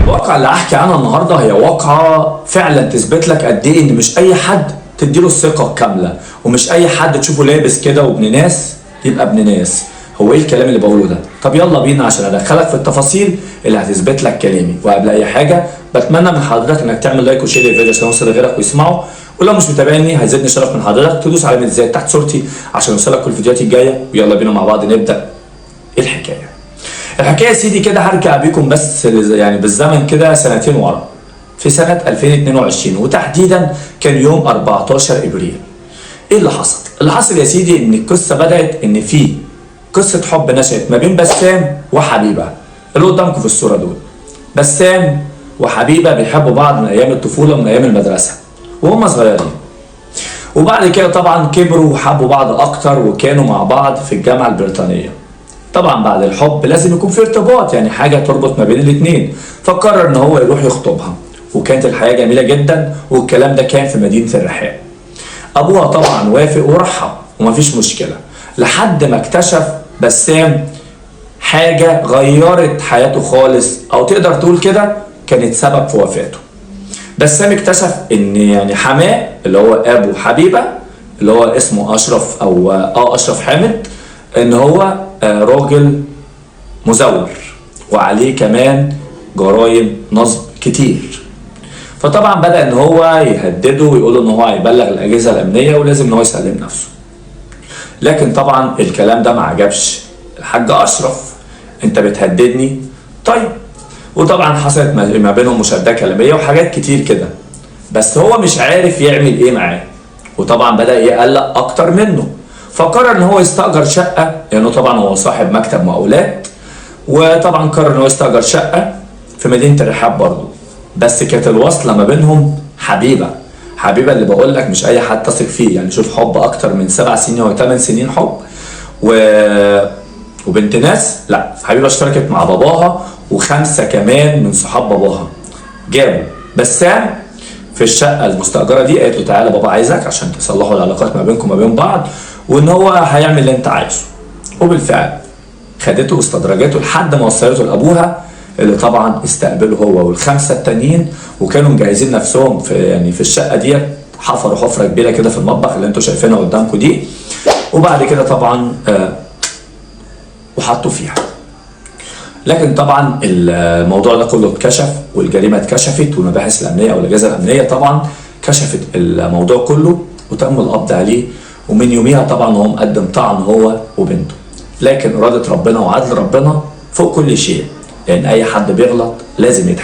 الواقعة اللي هحكي عنها النهارده هي واقعة فعلا تثبت لك قد ايه ان مش اي حد تديله الثقة الكاملة، ومش اي حد تشوفه لابس كده وابن ناس يبقى ابن ناس. هو ايه الكلام اللي بقوله ده؟ طب يلا بينا عشان ادخلك في التفاصيل اللي هتثبت لك كلامي. وقبل اي حاجة بتمنى من حضرتك انك تعمل لايك وشير للفيديو عشان يوصل لغيرك ويسمعه، ولو مش متابعني هيزيدني شرف من حضرتك تدوس على زي تحت صورتي عشان يوصلك كل الفيديوهات الجاية. ويلا بينا مع بعض نبدأ الحكاية. الحكايه يا سيدي كده هرجع بيكم بس يعني بالزمن كده سنتين ورا، في سنه 2022 وتحديدا كان يوم 14 ابريل. ايه اللي حصل؟ اللي حصل يا سيدي ان القصه بدات ان في قصه حب نشأت ما بين بسام وحبيبه اللي قدامكم في الصوره دول. بسام وحبيبه بيحبوا بعض من ايام الطفوله ومن ايام المدرسه وهم صغيرين، وبعد كده طبعا كبروا وحبوا بعض اكتر وكانوا مع بعض في الجامعه البريطانيه. طبعا بعد الحب لازم يكون في ارتباط، يعني حاجه تربط ما بين الاثنين، فقرر ان هو يروح يخطبها. وكانت الحياه جميله جدا، والكلام ده كان في مدينه الرحاب. ابوها طبعا وافق ورحب ومفيش مشكله، لحد ما اكتشف بسام حاجه غيرت حياته خالص، او تقدر تقول كده كانت سبب في وفاته. بسام اكتشف ان يعني حماه اللي هو ابو حبيبه اللي هو اسمه اشرف او اشرف حامد، ان هو راجل مزور وعليه كمان جرائم نصب كتير. فطبعا بدأ ان هو يهدده ويقول ان هو هيبلغ الاجهزه الامنيه ولازم ان هو يسلم نفسه. لكن طبعا الكلام ده ما عجبش الحاج اشرف. انت بتهددني؟ طيب. وطبعا حصلت ما بينهم مشاده كلاميه وحاجات كتير كده، بس هو مش عارف يعمل ايه معاه، وطبعا بدأ يقلق اكتر منه. فقرر ان هو يستأجر شقه، لانه طبعا هو صاحب مكتب مقاولات، وطبعا قرر ان هو يستأجر شقه في مدينه الرحاب برضه. بس كانت الوصله ما بينهم حبيبه اللي بقول لك مش اي حد تثق فيه. يعني شوف، حب اكتر من 7 سنين او 8 سنين حب وبنت ناس. لا، حبيبه اشتركت مع باباها و5 كمان من صحاب باباها. جابوا بسام في الشقه المستاجره دي، قالت له تعالى بابا عايزك عشان تصلحوا العلاقات ما بينكم وما بين بعض، وان هو هيعمل اللي انت عايزه. وبالفعل خدته واستدرجته لحد ما وصلته لابوها، اللي طبعا استقبله هو وال5 التانيين، وكانوا مجهزين نفسهم في الشقه ديت. حفروا حفره كبيره كده في المطبخ اللي انتوا شايفينها قدامكم دي، وبعد كده طبعا وحطوا فيها. لكن طبعا الموضوع ده كله اتكشف والجريمه اتكشفت، والمباحث الامنيه او الاجهزه الامنيه طبعا كشفت الموضوع كله وتم القبض عليه. ومن يوميها طبعا هو مقدم طعن هو وبنته. لكن إرادة ربنا وعدل ربنا فوق كل شيء، لأن أي حد بيغلط لازم يتحاسب.